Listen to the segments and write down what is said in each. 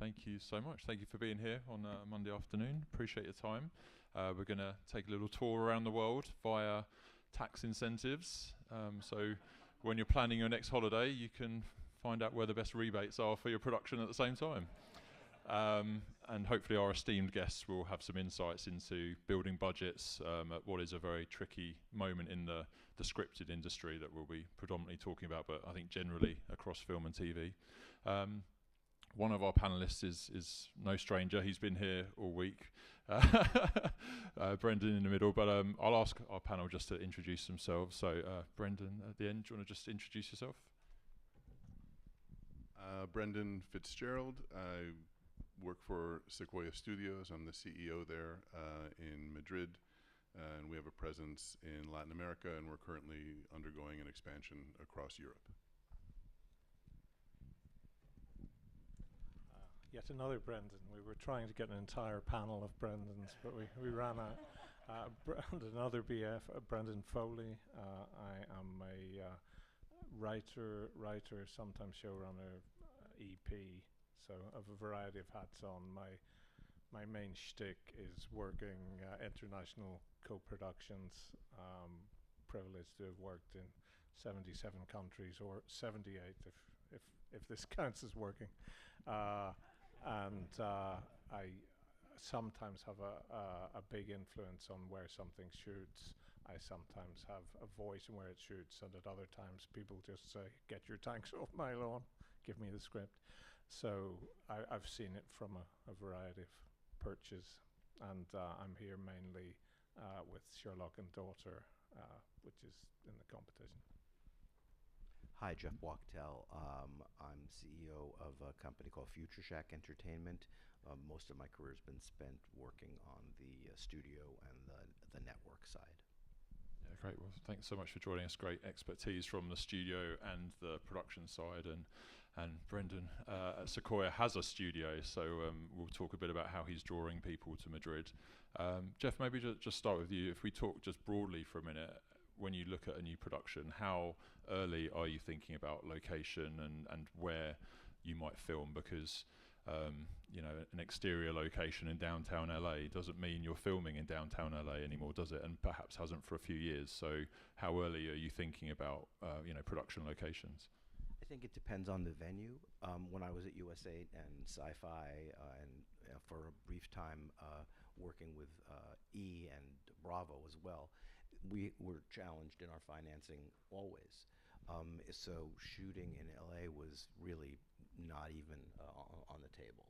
thank you so much. Thank you for being here on a Monday afternoon. Appreciate your time. We're going to take a little tour around the world via tax incentives. So when you're planning your next holiday, you can find out where the best rebates are for your production at the same time. And hopefully our esteemed guests will have some insights into building budgets at what is a very tricky moment in the scripted industry that we'll be predominantly talking about, but I think generally across film and TV. One of our panelists is no stranger. He's been here all week. Brendan in the middle, but I'll ask our panel just to introduce themselves. So Brendan, at the end, do you want to just introduce yourself? Brendan FITZGERALD. I work for Secuoya Studios. I'm the CEO there in Madrid, and we have a presence in Latin America, and we're currently undergoing an expansion across Europe. Yet another Brendan. We were trying to get an entire panel of Brendans, but we ran out. Another BF, Brendan FOLEY. I am a writer, sometimes showrunner, EP. So I have a variety of hats on. My main shtick is working international co-productions. Privileged to have worked in 77 countries, or 78 if this counts as working. And I sometimes have a big influence on where something shoots. I sometimes have a voice in where it shoots, and at other times people just say, "Get your tanks off my lawn, give me the script." So I've seen it from a variety of perches, and I'm here mainly with Sherlock and Daughter, which is in the competition. Hi, Jeff WACHTEL. I'm CEO of a company called Future Shack Entertainment. Most of my career has been spent working on the studio and the network side. Yeah, great. Well, thanks so much for joining us. Great expertise from the studio and the production side. And Brendan at Secuoya has a studio, so we'll talk a bit about how he's drawing people to Madrid. Jeff, maybe just start with you. If we talk just broadly for a minute, when you look at a new production, how early are you thinking about location and where you might film? Because you know, an exterior location in downtown LA doesn't mean you're filming in downtown LA anymore, does it? And perhaps hasn't for a few years. So how early are you thinking about you know, production locations? I think it depends on the venue. When I was at USA and Sci-Fi, and for a brief time working with E and Bravo as well, we were challenged in our financing always. So shooting in LA was really not even on the table.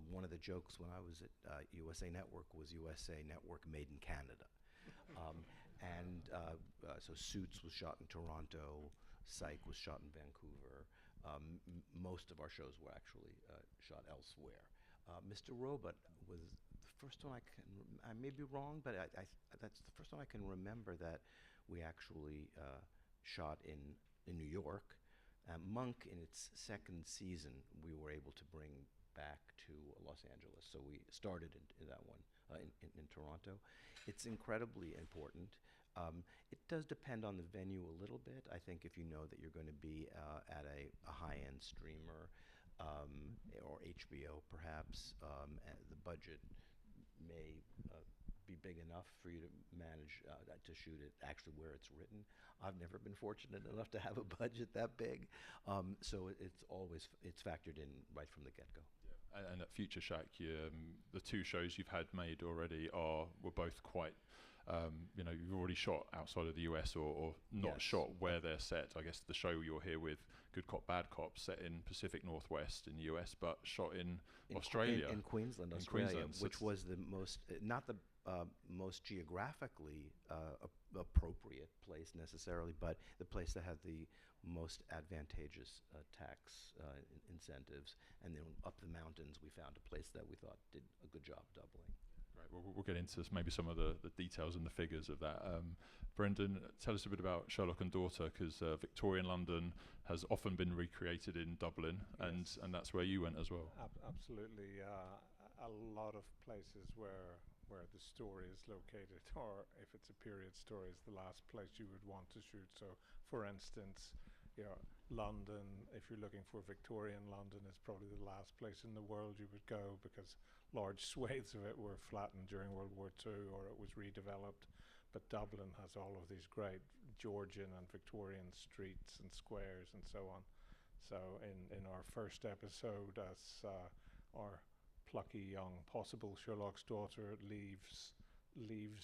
One of the jokes when I was at USA Network was USA Network made in Canada. So Suits was shot in Toronto, Psych was shot in Vancouver. Most of our shows were actually shot elsewhere. Mr. Robot was the first one I may be wrong, but that's the first one I can remember that we actually shot in New York. Monk, in its second season, we were able to bring back to Los Angeles. So we started in that one in Toronto. It's incredibly important. It does depend on the venue a little bit. I think if you know that you're going to be at a high-end streamer or HBO perhaps, the budget may be big enough for you to manage to shoot it actually where it's written. I've never been fortunate enough to have a budget that big, so it's factored in right from the get-go. Yeah. And at Future Shack, the two shows you've had made already were both quite, you know, you've already shot outside of the US or not shot where they're set. I guess the show you're here with, Good Cop, Bad Cop, set in Pacific Northwest in the US, but shot in Australia. In Queensland, Australia, which was the most, not the most geographically appropriate place necessarily, but the place that had the most advantageous tax incentives. And then up the mountains, we found a place that we thought did a good job doubling. Right, we'll get into maybe some of the details and the figures of that. Brendan, tell us a bit about Sherlock and Daughter, because Victorian London has often been recreated in Dublin, Yes. and that's where you went as well. Absolutely. A lot of places where the story is located, or if it's a period story, is the last place you would want to shoot. So, for instance, you know, London, if you're looking for Victorian London, is probably the last place in the world you would go, because large swathes of it were flattened during World War II, or it was redeveloped. But Dublin has all of these great Georgian and Victorian streets and squares and so on. So in our first episode, as our plucky young possible Sherlock's daughter leaves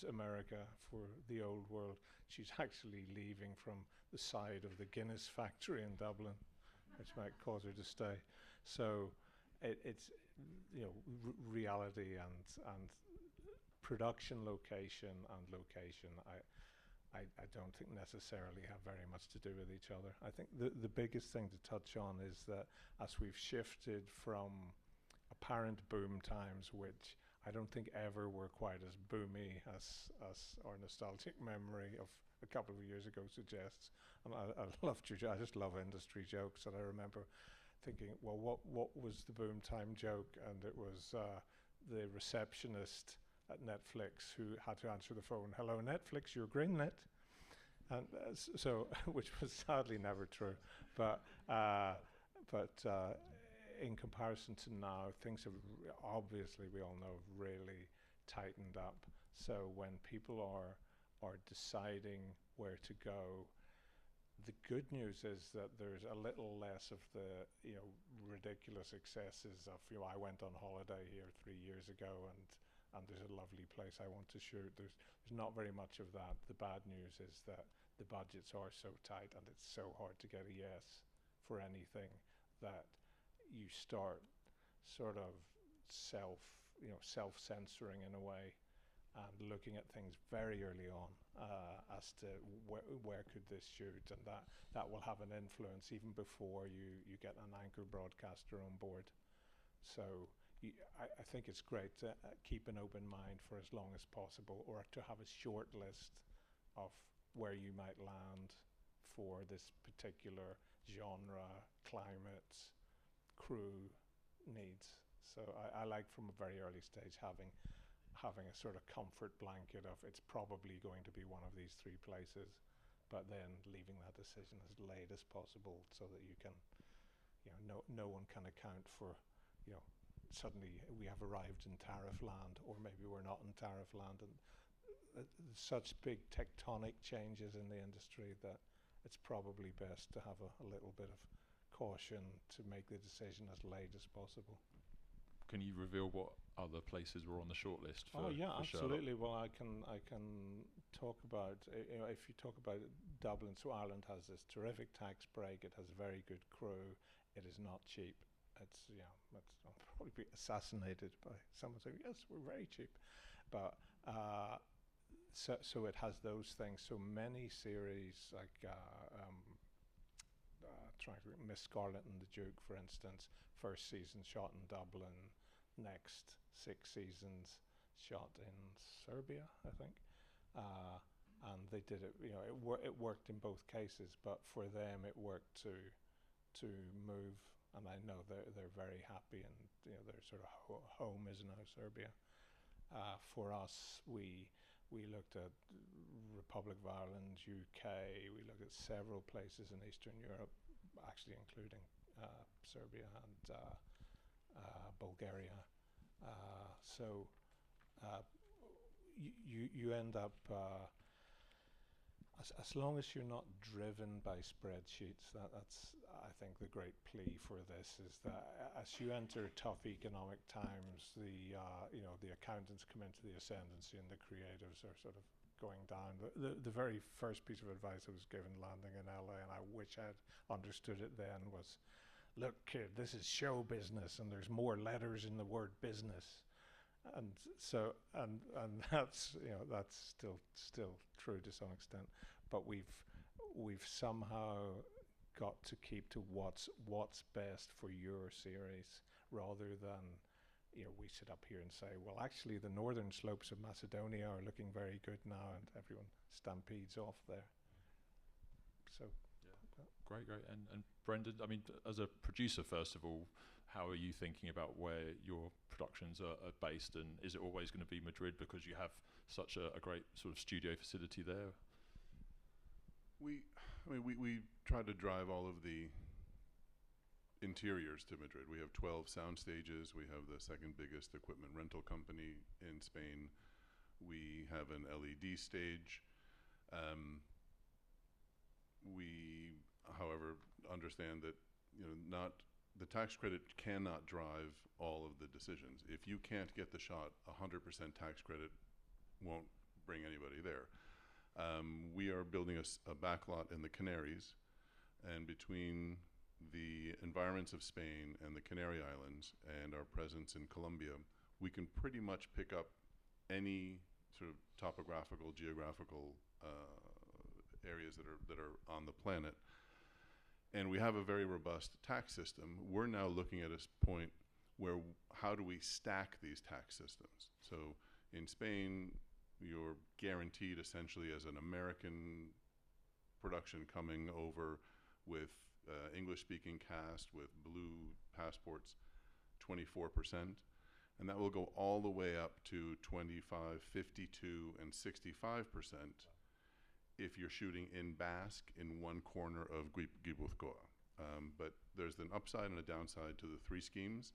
America for the old world, she's actually leaving from the side of the Guinness factory in Dublin, which might cause her to stay. So it's, you know, reality and production location and location, I don't think necessarily have very much to do with each other. I think the biggest thing to touch on is that as we've shifted from apparent boom times, which I don't think ever were quite as boomy as our nostalgic memory of a couple of years ago suggests. And I just love industry jokes, and I remember thinking, well, what was the boom time joke? And it was the receptionist at Netflix who had to answer the phone, "Hello Netflix, you're greenlit," and so which was sadly never true, but in comparison to now, things have obviously, we all know, really tightened up. So when people are deciding where to go, the good news is that there's a little less of the, you know, ridiculous excesses of, you know, I went on holiday here 3 years ago and there's a lovely place I want to shoot. There's not very much of that. The bad news is that the budgets are so tight and it's so hard to get a yes for anything that you start sort of self-censoring in a way, and looking at things very early on as to where could this shoot, and that will have an influence even before you get an anchor broadcaster on board. So I think it's great to keep an open mind for as long as possible, or to have a short list of where you might land for this particular genre, climate, crew needs. So I like from a very early stage having a sort of comfort blanket of it's probably going to be one of these 3 places, but then leaving that decision as late as possible so that you can, you know, no one can account for, you know, suddenly we have arrived in tariff land, or maybe we're not in tariff land, and such big tectonic changes in the industry that it's probably best to have a little bit of caution to make the decision as late as possible. Can you reveal what other places were on the shortlist for? Oh yeah, for absolutely. Sherlock? Well, I can talk about, you know, if you talk about Dublin, so Ireland has this terrific tax break. It has a very good crew. It is not cheap. It's, you know, I'll probably be assassinated by someone saying, yes, we're very cheap. But so it has those things. So many series like trying to Miss Scarlet and the Duke, for instance, first season shot in Dublin, next 6 seasons shot in Serbia, I think, and they did it. You know, it worked in both cases, but for them it worked to move, and I know they're very happy, and you know their sort of home is now Serbia. For us, we looked at Republic of Ireland, UK. We looked at several places in Eastern Europe, actually including Serbia and Bulgaria. So you end up, as long as you're not driven by spreadsheets, that's I think the great plea for this is that as you enter tough economic times, you know, the accountants come into the ascendancy and the creatives are sort of going down. The very first piece of advice I was given landing in LA, and I wish I'd understood it then, was, look kid, this is show business and there's more letters in the word business. And so and that's, you know, that's still true to some extent, but we've somehow got to keep to what's best for your series, rather than, you know, we sit up here and say, well, actually the northern slopes of Macedonia are looking very good now, and everyone stampedes off there. So Great. And Brendan, I mean, as a producer, first of all, how are you thinking about where your productions are based, and is it always going to be Madrid because you have such a great sort of studio facility there? I mean, we try to drive all of the interiors to Madrid. We have 12 sound stages. We have the second biggest equipment rental company in Spain. We have an LED stage. We, however, understand that the tax credit cannot drive all of the decisions. If you can't get the shot, 100% tax credit won't bring anybody there. We are building a backlot in the Canaries, and between the environments of Spain and the Canary Islands and our presence in Colombia, we can pretty much pick up any sort of topographical, geographical areas that are on the planet. And we have a very robust tax system. We're now looking at a point where how do we stack these tax systems? So in Spain, you're guaranteed essentially as an American production coming over with English-speaking cast with blue passports, 24%. And that will go all the way up to 25, 52, and 65% if you're shooting in Basque in one corner of Gipuzkoa. But there's an upside and a downside to the three schemes.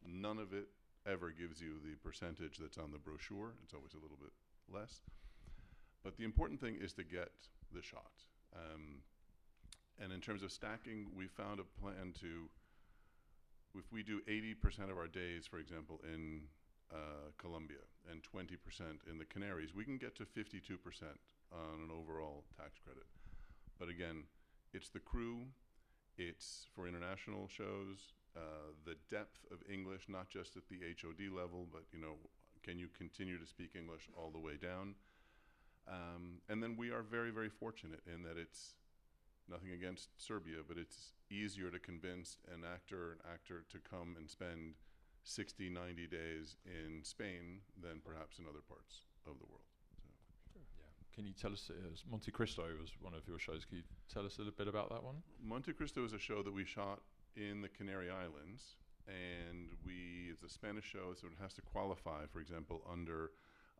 None of it ever gives you the percentage that's on the brochure. It's always a little bit less. But the important thing is to get the shot. And in terms of stacking, we found a plan to, if we do 80% of our days, for example, in Colombia and 20% in the Canaries, we can get to 52% on an overall tax credit. But again, it's the crew, it's for international shows, the depth of English, not just at the HOD level, but can you continue to speak English all the way down? And then we are very, very fortunate in that it's nothing against Serbia, but it's easier to convince an actor to come and spend 60, 90 days in Spain than perhaps in other parts of the world. Yeah. Can you tell us, Monte Cristo was one of your shows, can you tell us a little bit about that one? Monte Cristo is a show that we shot in the Canary Islands, and it's a Spanish show, so it has to qualify, for example, under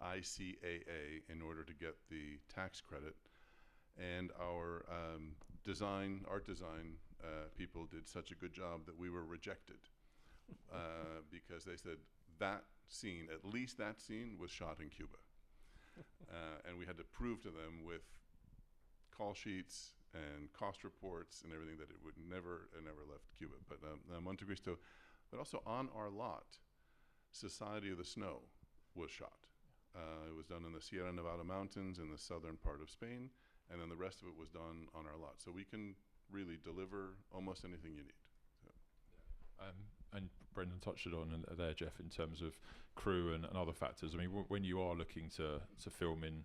ICAA in order to get the tax credit. And our art design people did such a good job that we were rejected because they said that scene, at least that scene, was shot in Cuba. And we had to prove to them with call sheets and cost reports and everything that it would never left Cuba. But Monte Cristo, but also on our lot, Society of the Snow was shot. It was done in the Sierra Nevada mountains in the southern part of Spain, and then the rest of it was done on our lot. So we can really deliver almost anything you need. So. And Brendan touched it on there, Jeff, in terms of crew and other factors. I mean, when you are looking to film in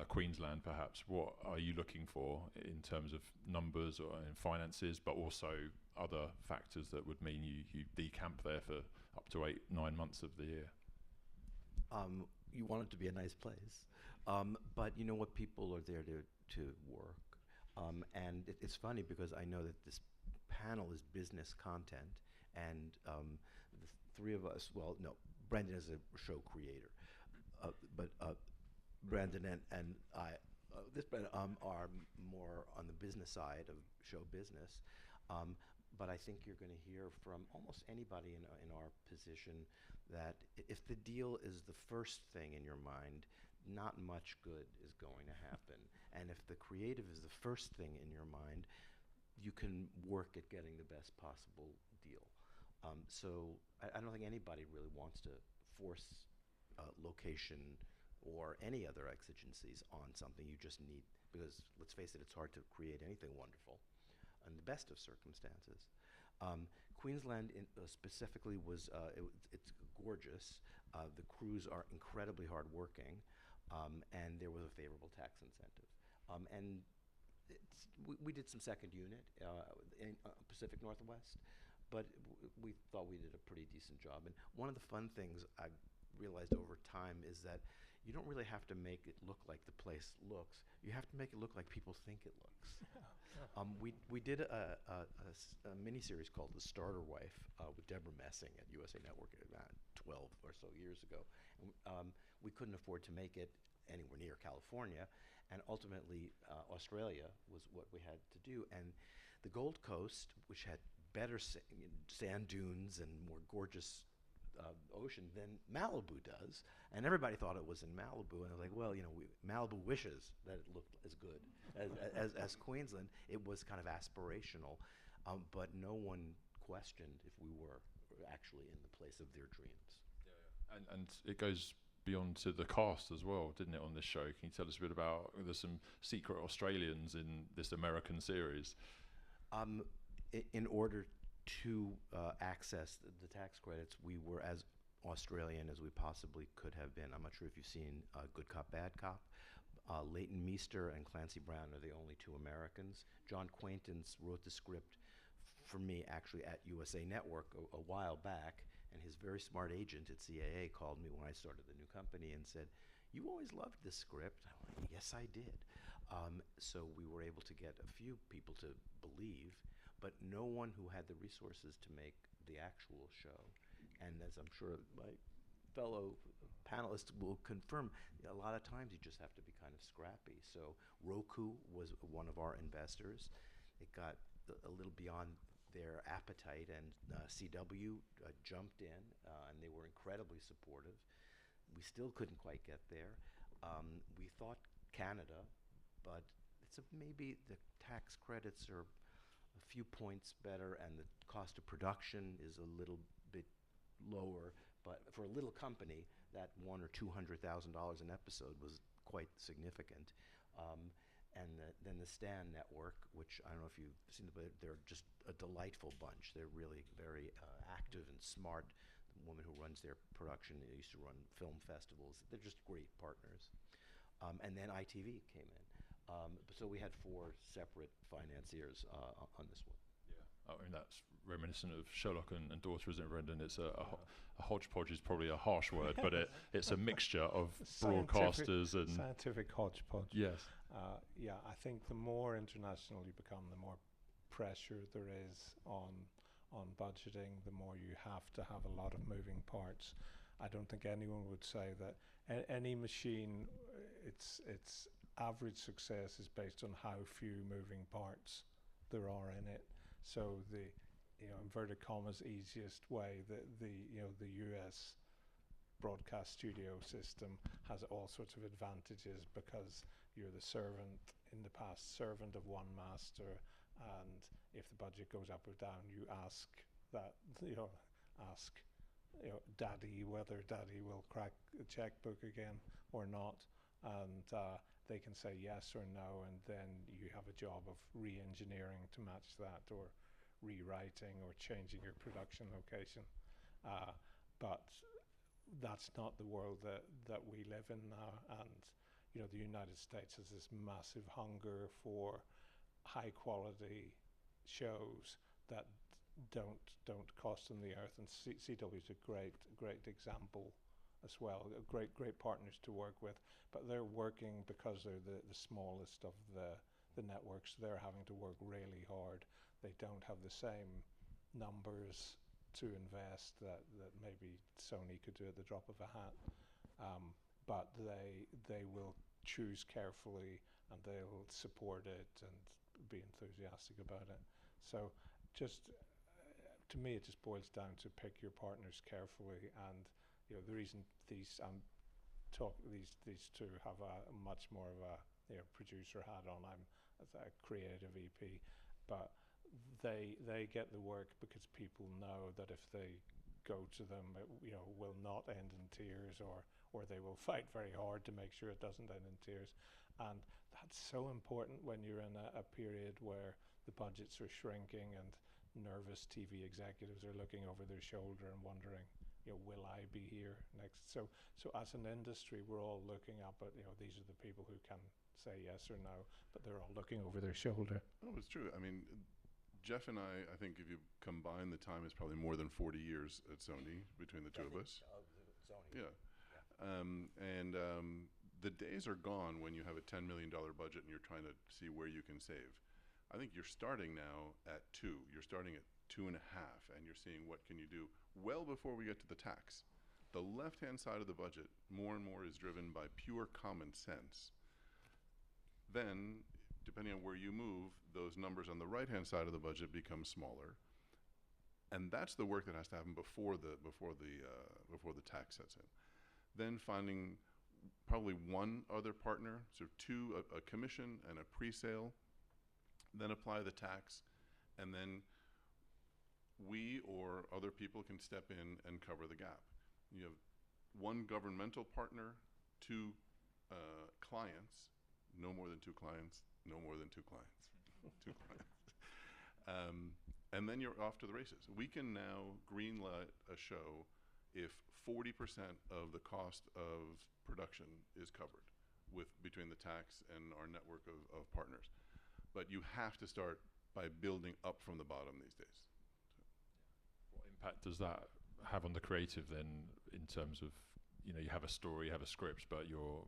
Queensland, perhaps, what are you looking for in terms of numbers or in finances, but also other factors that would mean you decamp there for up to 8-9 months of the year? You want it to be a nice place. But you know what, people are there to work. And it's funny because I know that this panel is business content, and the three of us, well, no, Brendan is a show creator, but Brendan and I, are more on the business side of show business. But I think you're going to hear from almost anybody in our position that if the deal is the first thing in your mind, not much good is going to happen. And if the creative is the first thing in your mind, you can work at getting the best possible deal. So I don't think anybody really wants to force location or any other exigencies on something. You just need, because let's face it, it's hard to create anything wonderful in the best of circumstances. Queensland specifically was, it's gorgeous. The crews are incredibly hardworking, and there was a favorable tax incentive. And we did some second unit in Pacific Northwest, but we thought we did a pretty decent job. And one of the fun things I realized over time is that you don't really have to make it look like the place looks. You have to make it look like people think it looks. We did a miniseries called The Starter Wife with Deborah Messing at USA Network about 12 or so years ago. And, we couldn't afford to make it anywhere near California. And ultimately, Australia was what we had to do. And the Gold Coast, which had better sand dunes and more gorgeous ocean than Malibu does, and everybody thought it was in Malibu, and I was like, well, Malibu wishes that it looked as good as Queensland. It was kind of aspirational, but no one questioned if we were actually in the place of their dreams. Yeah. And it goes beyond to the cast as well, didn't it, on this show? Can you tell us a bit about, there's some secret Australians in this American series? In order to access the tax credits, we were as Australian as we possibly could have been. I'm not sure if you've seen Good Cop, Bad Cop. Leighton Meester and Clancy Brown are the only two Americans. John Quaintance wrote the script for me actually at USA Network a while back, and his very smart agent at CAA called me when I started the new company and said, "You always loved this script." I'm like, "Yes, I did." So we were able to get a few people to believe, but no one who had the resources to make the actual show. And as I'm sure my fellow panelists will confirm, a lot of times you just have to be kind of scrappy. So Roku was one of our investors. It got a little beyond their appetite, and CW jumped in, and they were incredibly supportive. We still couldn't quite get there. We thought Canada, but maybe the tax credits are a few points better, and the cost of production is a little bit lower. But for a little company, that $100,000 or $200,000 an episode was quite significant. And then the Stan Network, which I don't know if you've seen, but they're just a delightful bunch. They're really very active and smart. The woman who runs their production used to run film festivals. They're just great partners. And then ITV came in. So we had 4 separate financiers on this one. Yeah, I mean, that's reminiscent of Sherlock and Daughter, isn't it, Brendan? It's a hodgepodge is probably a harsh word, but it's a mixture of broadcasters and... Scientific hodgepodge. Yes. Yeah, I think the more international you become, the more pressure there is on budgeting, the more you have to have a lot of moving parts. I don't think anyone would say that any machine, its average success is based on how few moving parts there are in it. So the inverted commas easiest way, the US broadcast studio system has all sorts of advantages because you're the servant, in the past, servant of one master, and if the budget goes up or down, you ask daddy whether daddy will crack a checkbook again or not, and they can say yes or no, and then you have a job of re-engineering to match that, or rewriting, or changing your production location. But that's not the world that we live in now, and the United States has this massive hunger for high quality shows that don't cost them the earth, and CW is a great example as well. Great partners to work with, but they're working because they're the smallest of the networks. They're having to work really hard. They don't have the same numbers to invest that maybe Sony could do at the drop of a hat, but they will choose carefully, and they'll support it and be enthusiastic about it. So just to me, it just boils down to pick your partners carefully, and the reason these two have a much more of a producer hat on. I'm a creative EP, but they get the work because people know that if they go to them, it will not end in tears, or they will fight very hard to make sure it doesn't end in tears. And that's so important when you're in a period where the budgets are shrinking and nervous TV executives are looking over their shoulder and wondering, will I be here next? So as an industry, we're all looking up at, these are the people who can say yes or no, but they're all looking over their shoulder. Oh, it's true. I mean, Jeff and I think if you combine the time, it's probably more than 40 years at Sony between the two of us. Sony. Yeah. The days are gone when you have a $10 million budget and you're trying to see where you can save. I think you're starting now at 2. You're starting at 2.5, and you're seeing what can you do well before we get to the tax. The left-hand side of the budget, more and more, is driven by pure common sense. Then, depending on where you move, those numbers on the right-hand side of the budget become smaller. And that's the work that has to happen before the tax sets in. Then finding probably one other partner, so two, a commission and a pre-sale, then apply the tax, and then we or other people can step in and cover the gap. You have one governmental partner, two clients, no more than two clients, no more than two clients, two clients. And then you're off to the races. We can now greenlight a show if 40% of the cost of production is covered between the tax and our network of partners. But you have to start by building up from the bottom these days. What impact does that have on the creative then, in terms of, you know, you have a story, you have a script, but you're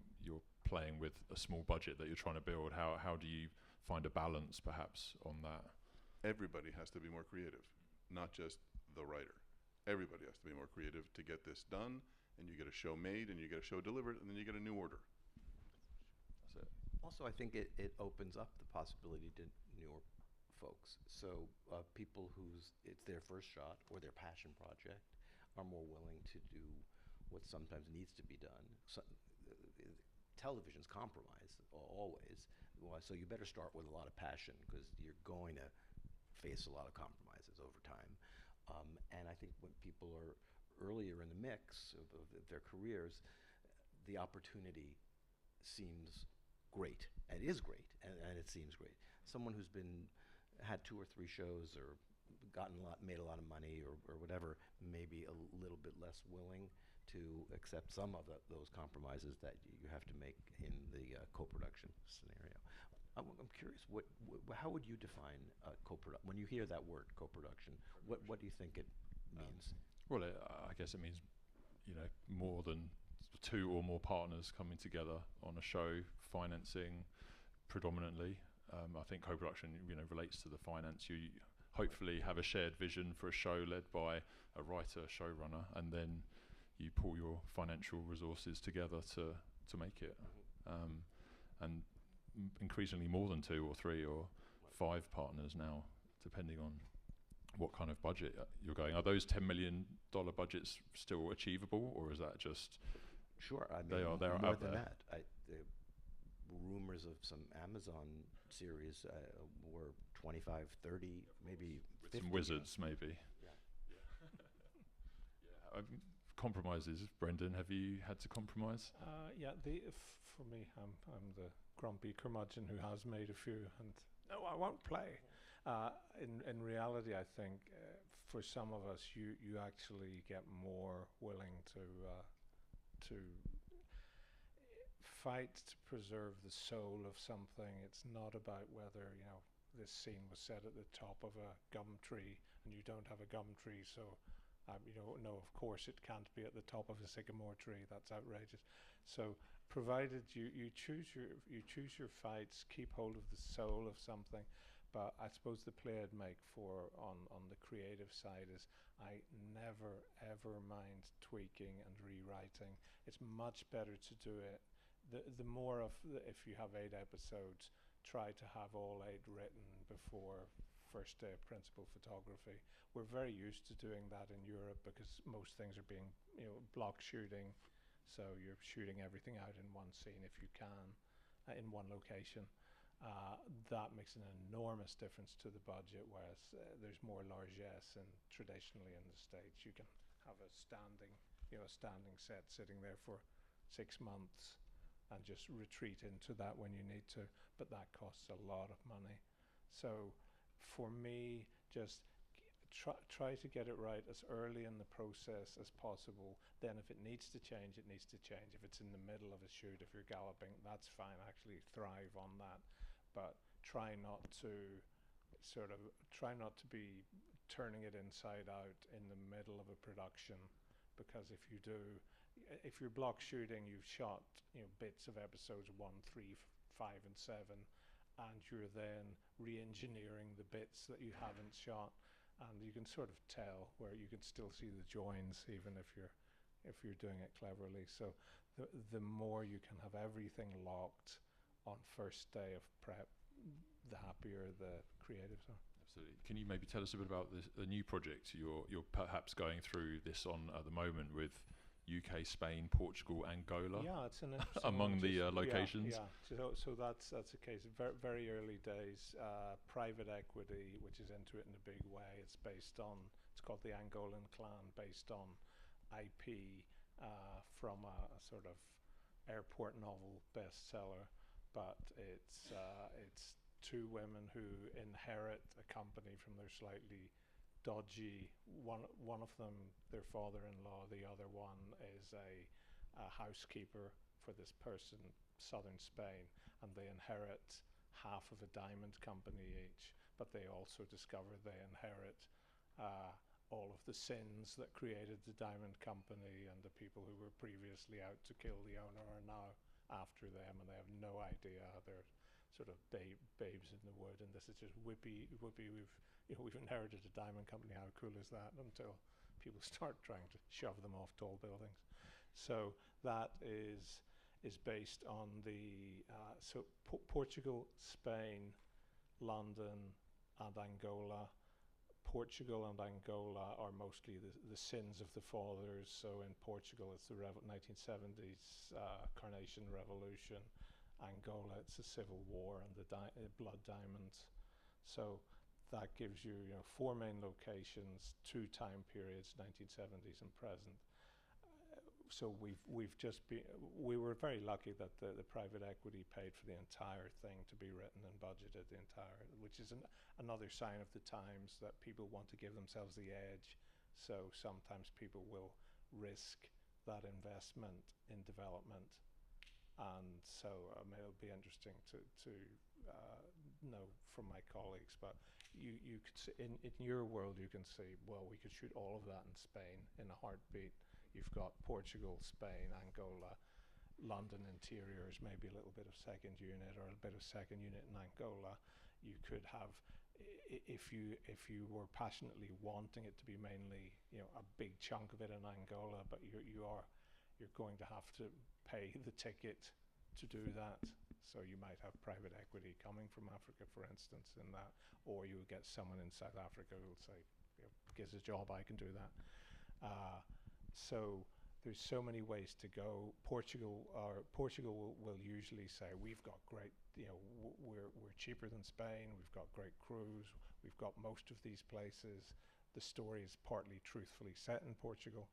playing with a small budget that you're trying to build? How do you find a balance perhaps on that? Everybody has to be more creative, not just the writer. Everybody has to be more creative to get this done, and you get a show made, and you get a show delivered, and then you get a new order. That's it. Also, I think it opens up the possibility to newer folks. So people it's their first shot or their passion project are more willing to do what sometimes needs to be done. Television's compromise, always. So you better start with a lot of passion, because you're going to face a lot of compromises over time. And I think when people are earlier in the mix of their careers, the opportunity seems great, and is great, and it seems great. Someone who's had 2 or 3 shows or made a lot of money or whatever, may be a little bit less willing to accept some of those compromises that you have to make in the co-production scenario. I'm curious, how would you define co-production? When you hear that word, co-production, what do you think it means? Well, I guess it means, you know, more than 2 or more partners coming together on a show, financing predominantly. I think co-production, you know, relates to the finance. You hopefully have a shared vision for a show led by a writer, showrunner, and then you pull your financial resources together to make it. And increasingly more than 2 or 3 or 5 partners now, depending on what kind of budget you're going. Are those $10 million budgets still achievable, or is that just... Sure, I mean, they are more out than there. that. The rumors of some Amazon series were 25, 30, maybe With 50. some wizards, maybe. Yeah. Compromises, Brendan, have you had to compromise? Yeah, for me, I'm the grumpy curmudgeon who has made a few, and no, I won't play. In reality, I think for some of us, you actually get more willing to fight to preserve the soul of something. It's not about whether, you know, this scene was set at the top of a gum tree and you don't have a gum tree, so you know, no, of course it can't be at the top of a sycamore tree. That's outrageous. So provided you choose your fights, keep hold of the soul of something. But I suppose the play I'd make on the creative side is I never ever mind tweaking and rewriting. It's much better to do it. The more of if you have 8 episodes, try to have all 8 written before first day of principal photography. We're very used to doing that in Europe because most things are being, you know, block shooting, so you're shooting everything out in one scene if you can, in one location. That makes an enormous difference to the budget, whereas there's more largesse, and traditionally in the States you can have a standing set sitting there for 6 months and just retreat into that when you need to, but that costs a lot of money. So for me, just try to get it right as early in the process as possible. Then if it needs to change, it needs to change. If it's in the middle of a shoot, if you're galloping, that's fine. Actually thrive on that. But try not to be turning it inside out in the middle of a production, because if you do, if you're block shooting, you've shot, you know, bits of episodes 1, 3, 5, and 7, and you're then re-engineering the bits that you haven't shot, and you can sort of tell where you can still see the joins even if you're if you're doing it cleverly. So the more you can have everything locked on first day of prep, the happier the creatives are. Absolutely. Can you maybe tell us a bit about the new project you're perhaps going through this on at the moment with UK, Spain, Portugal, Angola? Yeah, it's an interesting among one. the locations. Yeah. So that's a case. Very early days. Private equity, which is into it in a big way. It's based on. It's called the Angolan Clan, based on IP from a sort of airport novel bestseller. But it's two women who inherit a company from their slightly dodgy, one of them their father-in-law, the other one is a housekeeper for this person, southern Spain, and they inherit half of a diamond company each, but they also discover they inherit all of the sins that created the diamond company, and the people who were previously out to kill the owner are now after them, and they have no idea. They're sort of babes in the wood, and this is just whippy. We've inherited a diamond company. How cool is that? Until people start trying to shove them off tall buildings. So that is based on the Portugal, Spain, London, and Angola. Portugal and Angola are mostly the sins of the fathers. So in Portugal, it's the 1970s Carnation Revolution. Angola, it's the civil war and the blood diamonds. So that gives you, 4 main locations, 2 time periods, 1970s and present. So we were very lucky that the private equity paid for the entire thing to be written and budgeted, which is another sign of the times that people want to give themselves the edge. So sometimes people will risk that investment in development. And so it'll be interesting to know from my colleagues, but you could see in your world, you can see, well, we could shoot all of that in Spain in a heartbeat. You've got Portugal, Spain, Angola, London interiors, maybe a little bit of second unit or a bit of second unit in Angola. You could have, if you were passionately wanting it to be mainly, a big chunk of it in Angola, but you're going to have to pay the ticket to do that. So you might have private equity coming from Africa, for instance, in that, or you would get someone in South Africa who will say, "Gives a job, I can do that." So there's so many ways to go. Portugal will usually say, "We've got great, we're cheaper than Spain. We've got great crews. We've got most of these places." The story is partly truthfully set in Portugal,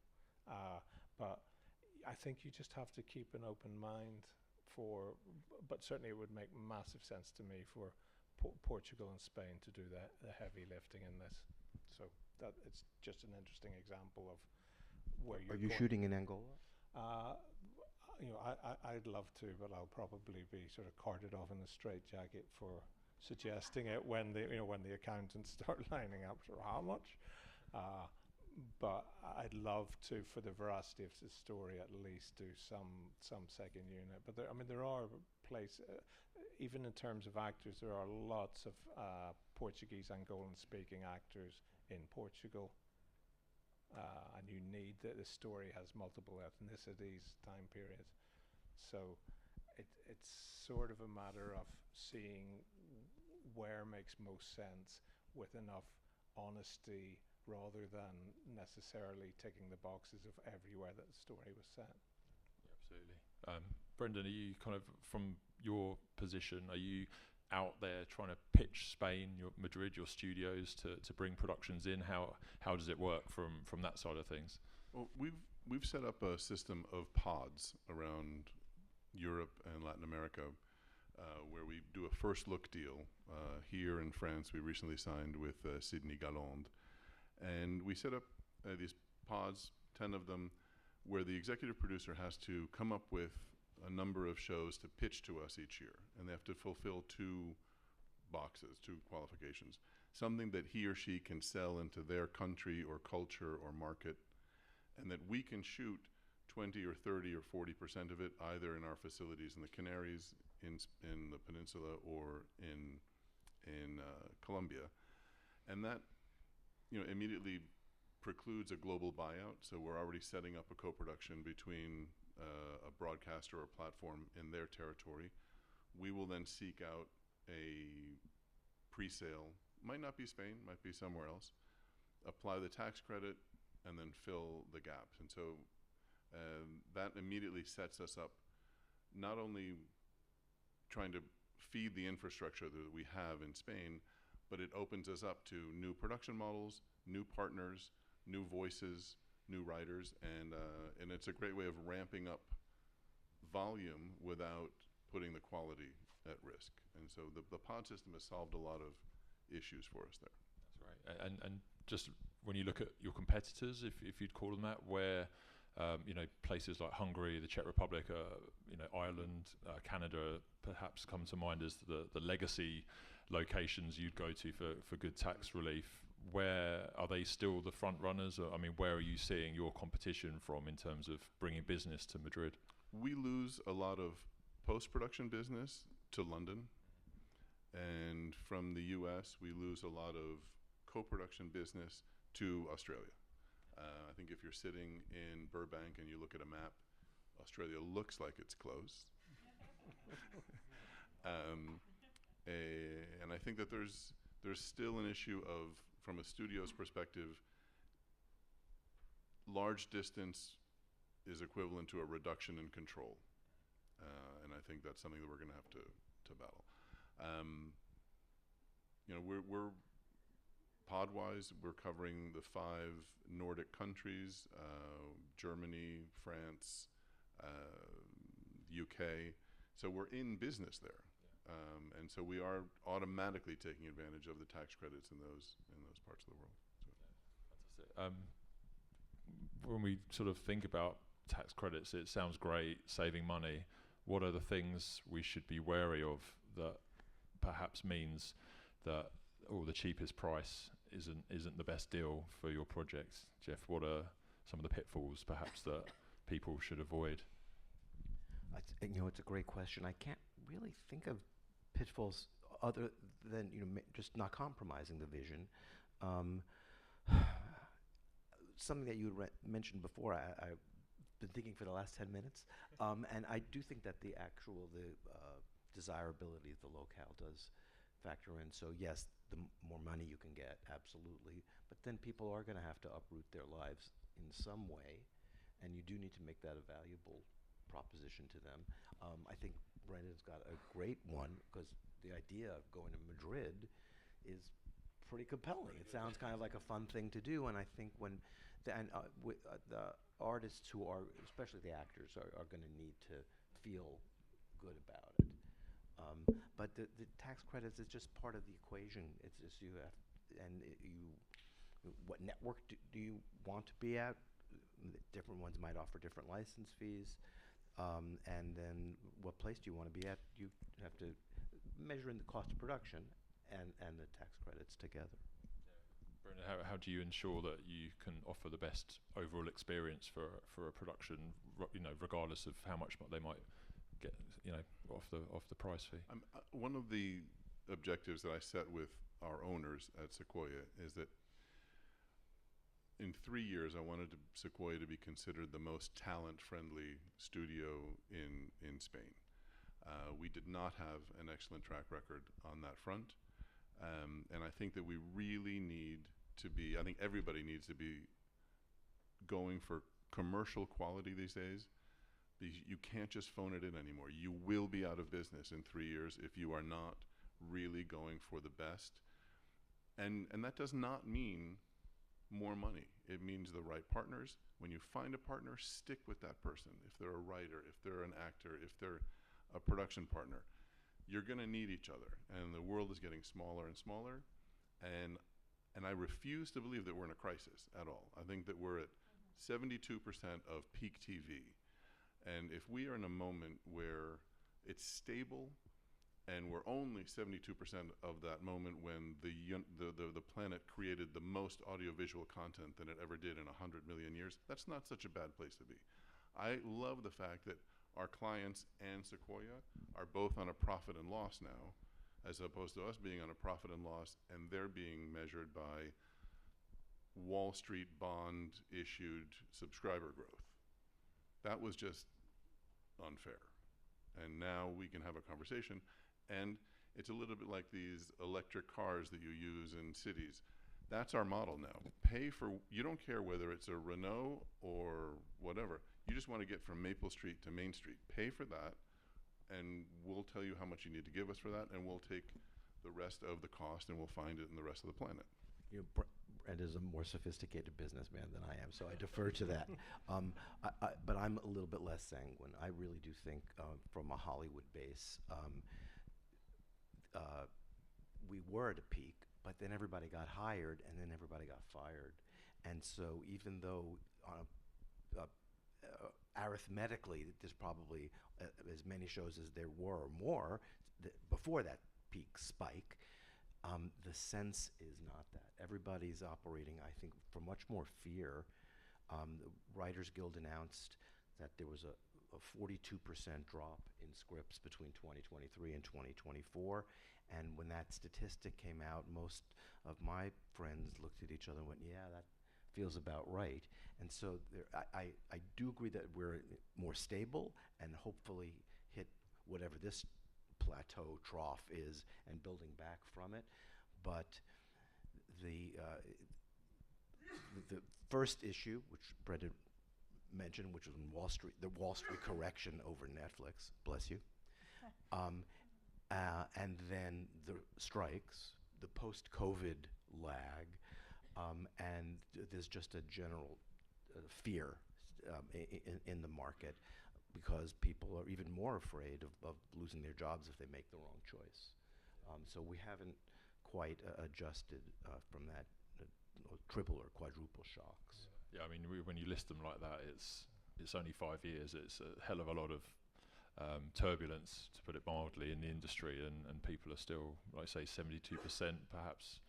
but I think you just have to keep an open mind but certainly it would make massive sense to me for Portugal and Spain to do the heavy lifting in this. So that it's just an interesting example of where you're. Are you shooting in Angola? I'd love to, but I'll probably be sort of carted off in a straitjacket for suggesting it when the accountants start lining up for how much. But I'd love to, for the veracity of the story, at least do some second unit. But there are places, even in terms of actors, there are lots of Portuguese, Angolan-speaking actors in Portugal, and you need the story has multiple ethnicities, time periods. So it's sort of a matter of seeing where makes most sense with enough honesty, rather than necessarily ticking the boxes of everywhere that the story was set. Yeah, absolutely. Brendan, are you kind of, from your position, are you out there trying to pitch Spain, Madrid, your studios to bring productions in? How does it work from that side of things? Well, we've set up a system of pods around Europe and Latin America, where we do a first look deal. Here in France, we recently signed with Sydney Galland. And we set up these pods, 10 of them, where the executive producer has to come up with a number of shows to pitch to us each year. And they have to fulfill 2 boxes, 2 qualifications. Something that he or she can sell into their country or culture or market, and that we can shoot 20 or 30 or 40% of it either in our facilities in the Canaries, in the peninsula, or in Colombia. And that immediately precludes a global buyout, so we're already setting up a co-production between a broadcaster or platform in their territory. We will then seek out a pre-sale, might not be Spain, might be somewhere else, apply the tax credit, and then fill the gaps. And so that immediately sets us up, not only trying to feed the infrastructure that we have in Spain, but it opens us up to new production models, new partners, new voices, new writers, and it's a great way of ramping up volume without putting the quality at risk. And so the pod system has solved a lot of issues for us there. That's right. And just when you look at your competitors, if you'd call them that, where places like Hungary, the Czech Republic, Ireland, Canada perhaps come to mind as the legacy locations you'd go to for good tax relief. Where are they still the front runners? Or, I mean, where are you seeing your competition from in terms of bringing business to Madrid? We lose a lot of post-production business to London, and from the US we lose a lot of co-production business to Australia. I think if you're sitting in Burbank and you look at a map, Australia looks like it's close. And I think that there's still an issue of, from a studio's perspective, large distance is equivalent to a reduction in control. And I think that's something that we're going to have to battle. We're pod-wise, we're covering the 5 Nordic countries, Germany, France, UK. So we're in business there. And so we are automatically taking advantage of the tax credits in those parts of the world. So. Fantastic. When we sort of think about tax credits, it sounds great, saving money. What are the things we should be wary of that perhaps means that the cheapest price isn't the best deal for your projects? Jeff, what are some of the pitfalls perhaps that people should avoid? It's a great question. I can't really think of pitfalls other than just not compromising the vision. Something that you mentioned before, I've been thinking for the last 10 minutes, and I do think that the desirability of the locale does factor in. So yes, the more money you can get, absolutely, but then people are going to have to uproot their lives in some way, and you do need to make that a valuable proposition to them. I think Brendan's got a great one, because the idea of going to Madrid is pretty compelling. It sounds kind of like a fun thing to do, and I think when the artists who are, especially the actors, are going to need to feel good about it. But the tax credits is just part of the equation. It's just what network do you want to be at? Different ones might offer different license fees. And then what place do you want to be at? You have to measure in the cost of production and the tax credits together. Brendan, how do you ensure that you can offer the best overall experience for a production, regardless of how much they might get, off the price fee? One of the objectives that I set with our owners at Secuoya is that in 3 years, I wanted Secuoya to be considered the most talent-friendly studio in Spain. We did not have an excellent track record on that front. And I think that we really need to be, I think everybody needs to be going for commercial quality these days. You can't just phone it in anymore. You will be out of business in 3 years if you are not really going for the best. And that does not mean more money. It means the right partners. When you find a partner, stick with that person. If they're a writer, if they're an actor, if they're a production partner, you're going to need each other. And the world is getting smaller and smaller. And I refuse to believe that we're in a crisis at all. I think that we're at 72% of peak TV. And if we are in a moment where it's stable, and we're only 72% of that moment when the planet created the most audiovisual content than it ever did in 100 million years, that's not such a bad place to be. I love the fact that our clients and Secuoya are both on a profit and loss now, as opposed to us being on a profit and loss, and they're being measured by Wall Street bond issued subscriber growth. That was just unfair. And now we can have a conversation. And it's a little bit like these electric cars that you use in cities. That's our model now. Pay for, you don't care whether it's a Renault or whatever. You just want to get from Maple Street to Main Street. Pay for that, and we'll tell you how much you need to give us for that, and we'll take the rest of the cost and we'll find it in the rest of the planet. You know, Brent is a more sophisticated businessman than I am, so I defer to that. But I'm a little bit less sanguine. I really do think, from a Hollywood base, we were at a peak, but then everybody got hired, and then everybody got fired. And so even though arithmetically there's probably as many shows as there were or more before that peak spike, the sense is not that. Everybody's operating, I think, for much more fear. The Writers Guild announced that there was a 42% drop in scripts between 2023 and 2024. And when that statistic came out, most of my friends looked at each other and went, yeah, that feels about right. And so I do agree that we're more stable and hopefully hit whatever this plateau trough is and building back from it. But the first issue, which Brendan mentioned, which was in Wall Street, the Wall Street correction over Netflix, bless you. And then the strikes, the post-COVID lag, and there's just a general fear in the market because people are even more afraid of losing their jobs if they make the wrong choice. So we haven't quite adjusted from that triple or quadruple shocks. Yeah, I mean, when you list them like that, it's only 5 years. It's a hell of a lot of turbulence, to put it mildly, in the industry, and people are still, like I say, 72% perhaps.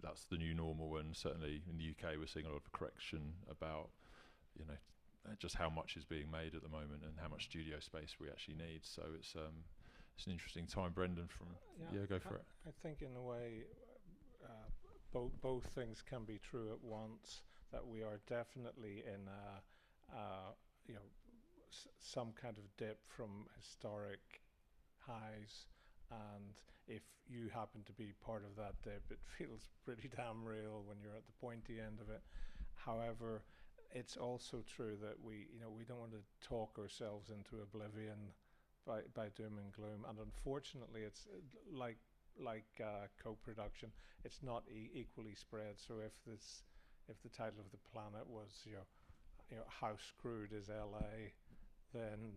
That's the new normal, and certainly in the UK we're seeing a lot of correction about, you know, just how much is being made at the moment and how much studio space we actually need. So it's an interesting time. Brendan, from go for it. I think in a way both things can be true at once. That we are definitely in some kind of dip from historic highs, and if you happen to be part of that dip, it feels pretty damn real when you're at the pointy end of it. However, it's also true that we don't want to talk ourselves into oblivion by doom and gloom, and unfortunately it's like co-production, it's not equally spread. So if the title of the planet was How Screwed is LA, then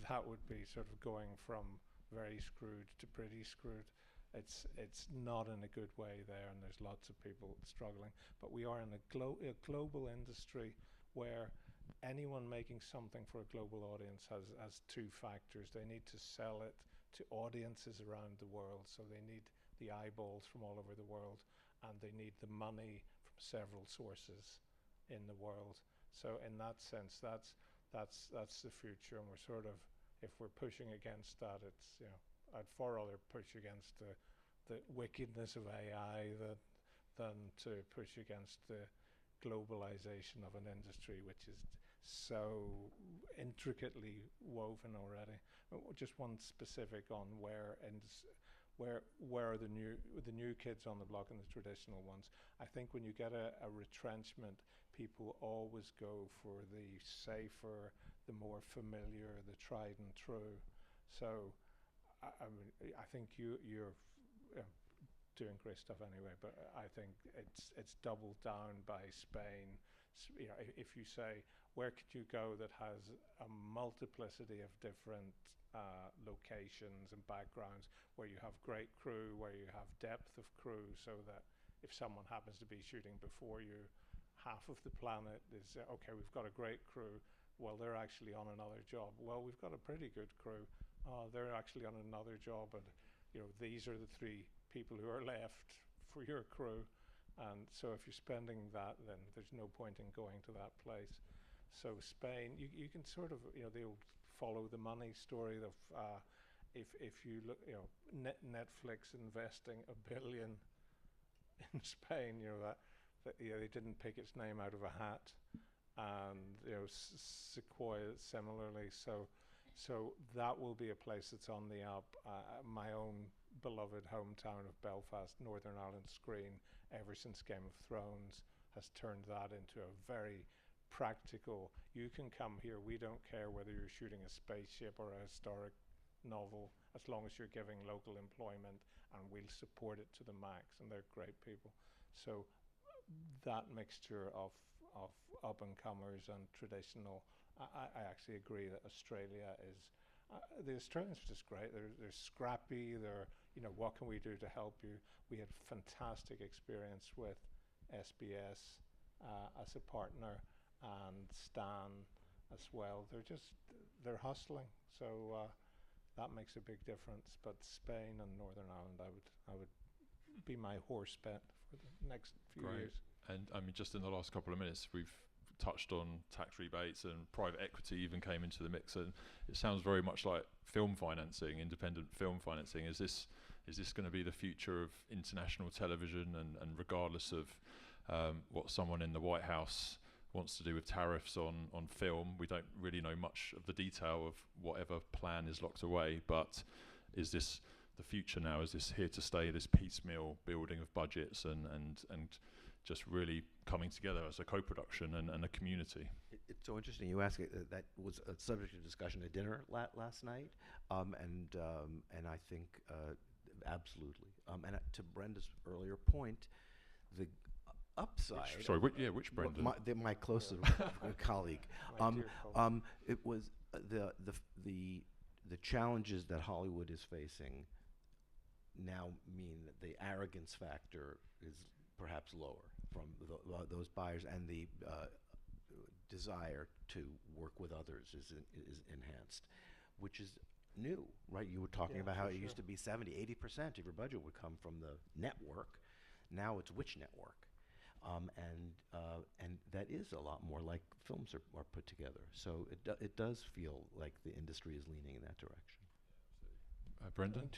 that would be sort of going from very screwed to pretty screwed. It's not in a good way there, and there's lots of people struggling. But we are in a global industry where anyone making something for a global audience has two factors. They need to sell it to audiences around the world, so they need the eyeballs from all over the world, and they need the money from several sources in the world. So in that sense, that's the future, and we're sort of, if we're pushing against that, it's, I'd far rather push against the wickedness of AI than to push against the globalization of an industry which is so intricately woven already. Just one specific on where are the new kids on the block and the traditional ones. I think when you get a retrenchment, people always go for the safer, the more familiar, the tried and true. So I mean, I think you're doing great stuff anyway, but I think it's doubled down by Spain. If you say, where could you go that has a multiplicity of different locations and backgrounds, where you have great crew, where you have depth of crew, so that if someone happens to be shooting before you, half of the planet is, okay, we've got a great crew, well, they're actually on another job. Well, we've got a pretty good crew. They're actually on another job, and these are the three people who are left for your crew. And so if you're spending that, then there's no point in going to that place. So Spain, you can sort of, the old follow the money story of if you look, Netflix investing $1 billion in Spain, they didn't pick its name out of a hat, and Secuoya similarly. So that will be a place that's on the up. My own beloved hometown of Belfast, Northern Ireland Screen, ever since Game of Thrones, has turned that into a very practical, you can come here, we don't care whether you're shooting a spaceship or a historic novel, as long as you're giving local employment, and we'll support it to the max. And they're great people. So that mixture of up-and-comers and traditional, I actually agree that Australia is, the Australians are just great. They're scrappy, what can we do to help you? We had fantastic experience with SBS as a partner, and Stan as well. They're hustling, so that makes a big difference. But Spain and Northern Ireland, I would be my horse bet for the next few years. And I mean, just in the last couple of minutes, we've touched on tax rebates, and private equity even came into the mix, and it sounds very much like film financing, independent film financing. Is this going to be the future of international television? And regardless of what someone in the White House wants to do with tariffs on film, we don't really know much of the detail of whatever plan is locked away. But is this the future now? Is this here to stay, this piecemeal building of budgets and just really coming together as a co-production and a community? It's so interesting you ask it. That was a subject of discussion at dinner last night, and I think absolutely. And to Brenda's earlier point, the upside. Which Brendan? My closest colleague. It was the challenges that Hollywood is facing now mean that the arrogance factor is perhaps lower from those buyers, and the desire to work with others is enhanced, which is new, right? You were talking about how it used to be 70-80% of your budget would come from the network. Now it's which network, and that is a lot more like films are put together. So it does feel like the industry is leaning in that direction. Brendan?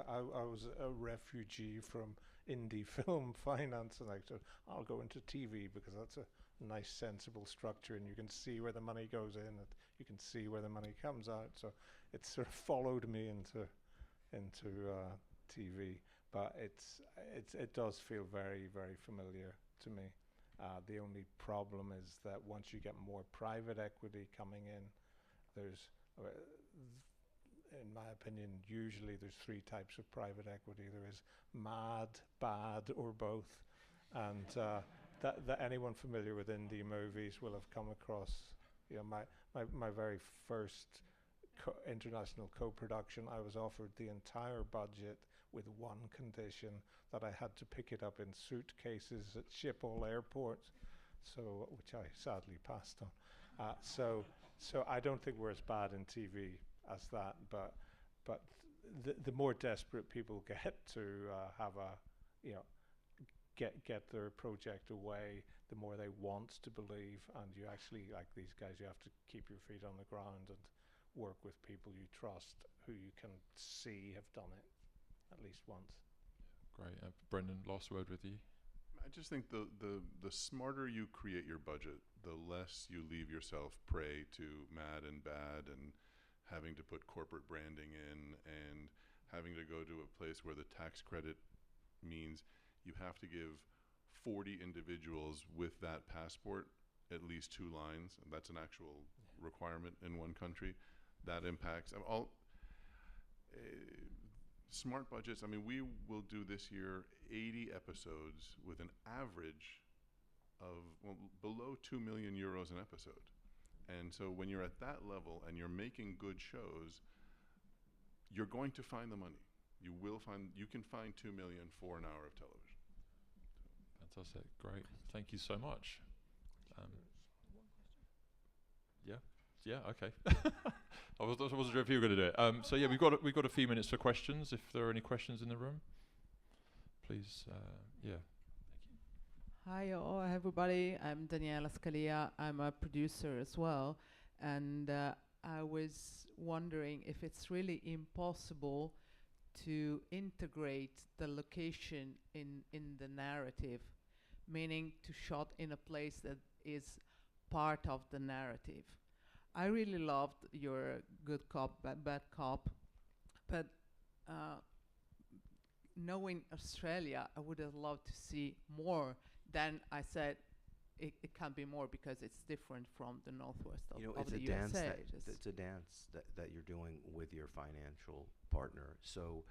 I was a refugee from indie film finance, and I said, I'll go into TV because that's a nice, sensible structure, and you can see where the money goes in, and you can see where the money comes out. So it sort of followed me into TV, but it does feel very, very familiar to me. The only problem is that once you get more private equity coming in, there's in my opinion, usually there's three types of private equity. There is mad, bad, or both. And that anyone familiar with indie movies will have come across. My very first international co-production, I was offered the entire budget with one condition, that I had to pick it up in suitcases at Schiphol Airport, which I sadly passed on. So I don't think we're as bad in TV as that, but the more desperate people get to have get their project away, the more they want to believe. And you actually, like these guys, you have to keep your feet on the ground and work with people you trust, who you can see have done it at least once. Great. Brendan, last word with you. I just think the smarter you create your budget, the less you leave yourself prey to mad and bad and having to put corporate branding in and having to go to a place where the tax credit means you have to give 40 individuals with that passport at least 2 lines, and that's an actual requirement in one country. That impacts all smart budgets. I mean, we will do this year 80 episodes with an average of below 2 million euros an episode. And so when you're at that level and you're making good shows, you're going to find the money. You can find 2 million for an hour of television. Fantastic. Great. Thank you so much. Yeah, okay. I wasn't sure if you were going to do it. So yeah, we've got a few minutes for questions. If there are any questions in the room, please. Yeah. Hi everybody, I'm Daniela Scalia. I'm a producer as well, and I was wondering if it's really impossible to integrate the location in the narrative, meaning to shot in a place that is part of the narrative. I really loved your good cop, bad cop, but knowing Australia, I would have loved to see more. Then I said, it can't be more because it's different from the northwest of, You know, of it's the a dance USA. it's a dance that you're doing with your financial partner. So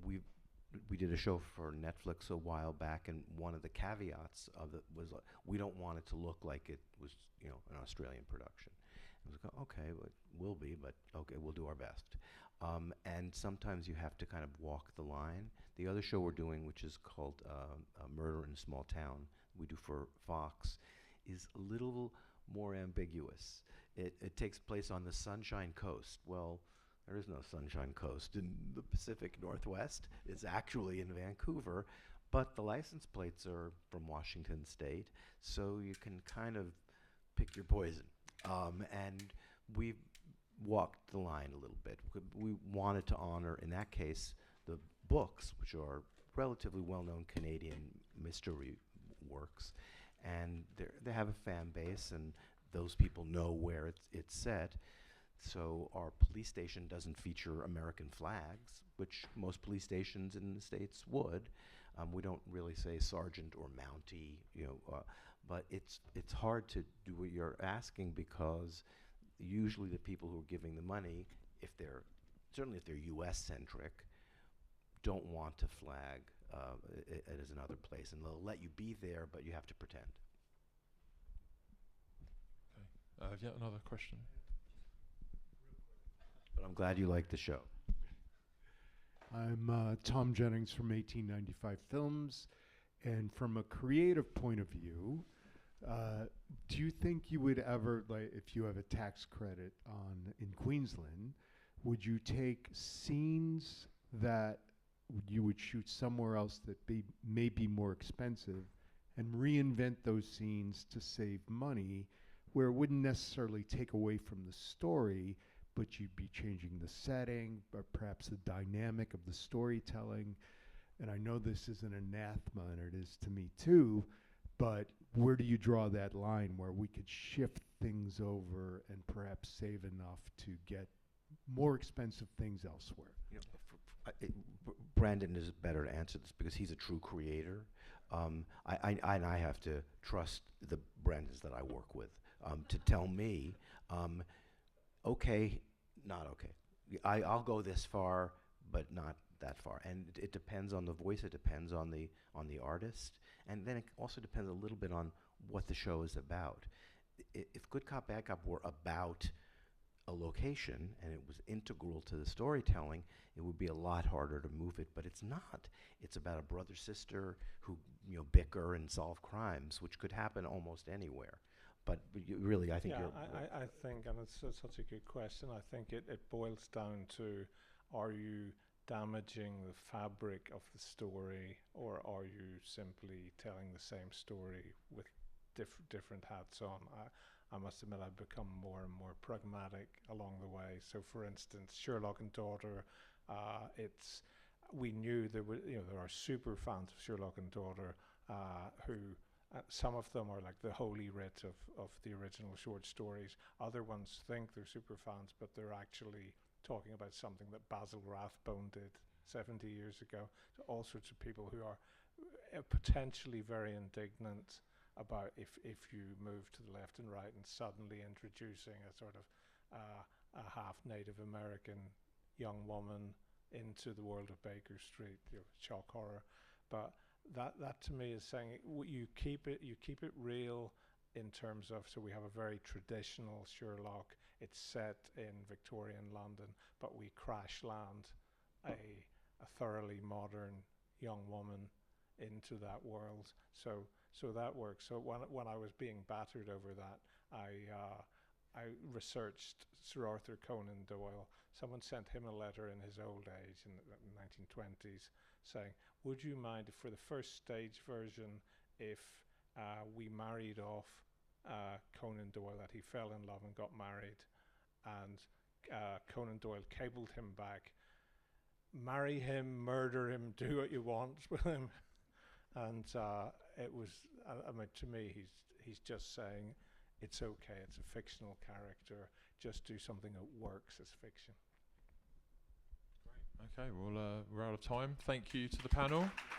we did a show for Netflix a while back, and one of the caveats of it was we don't want it to look like it was, you know, an Australian production. It was like, okay, well, it will be, but okay, we'll do our best. And sometimes you have to kind of walk the line. The other show we're doing, which is called Murder in a Small Town, we do for Fox, is a little more ambiguous. It takes place on the Sunshine Coast. Well, there is no Sunshine Coast in the Pacific Northwest. It's actually in Vancouver, but the license plates are from Washington State, so you can kind of pick your poison. And we've walked the line a little bit. We wanted to honor, in that case, the books, which are relatively well-known Canadian mystery works, and they have a fan base, and those people know where it's set. So our police station doesn't feature American flags, which most police stations in the States would. We don't really say sergeant or mountie, you know, but it's hard to do what you're asking, because usually the people who are giving the money, certainly if they're U.S.-centric, don't want to flag it as another place, and they'll let you be there, but you have to pretend. Okay. Yeah, another question. But I'm glad you like the show. I'm Tom Jennings from 1895 Films, and from a creative point of view, do you think you would ever, like, if you have a tax credit in Queensland, would you take scenes that you would shoot somewhere else that may be more expensive and reinvent those scenes to save money, where it wouldn't necessarily take away from the story, but you'd be changing the setting, or perhaps the dynamic of the storytelling? And I know this is an anathema, and it is to me too, but where do you draw that line where we could shift things over and perhaps save enough to get more expensive things elsewhere? You know, Brandon is better to answer this because he's a true creator. I have to trust the Brandons that I work with to tell me, okay, not okay. I'll go this far, but not that far. And it depends on the voice. It depends on the artist, and then it also depends a little bit on what the show is about. If Good Cop, Bad Cop were about a location and it was integral to the storytelling, it would be a lot harder to move it. But it's not. It's about a brother sister who, you know, bicker and solve crimes, which could happen almost anywhere. But really, I think yeah, you're. I think, and it's such a good question. I think it boils down to, are you damaging the fabric of the story, or are you simply telling the same story with different hats on? I must admit, I've become more and more pragmatic along the way. So, for instance, Sherlock and Daughter, we knew there are super fans of Sherlock and Daughter who. Some of them are like the holy writ of the original short stories. Other ones think they're super fans, but they're actually talking about something that Basil Rathbone did 70 years ago. So all sorts of people who are potentially very indignant about if you move to the left and right and suddenly introducing a sort of a half Native American young woman into the world of Baker Street, shock horror. But that to me is saying you keep it real in terms of, so we have a very traditional Sherlock. It's set in Victorian London, but we crash land a thoroughly modern young woman into that world. So that works. So when I was being battered over that, I researched Sir Arthur Conan Doyle. Someone sent him a letter in his old age in the 1920s saying, would you mind if for the first stage version, if we married off Conan Doyle, that he fell in love and got married, and Conan Doyle cabled him back, marry him, murder him, do what you want with him. And it was, I mean, to me, he's just saying, it's okay, it's a fictional character, just do something that works as fiction. Okay, well, we're out of time. Thank you to the panel.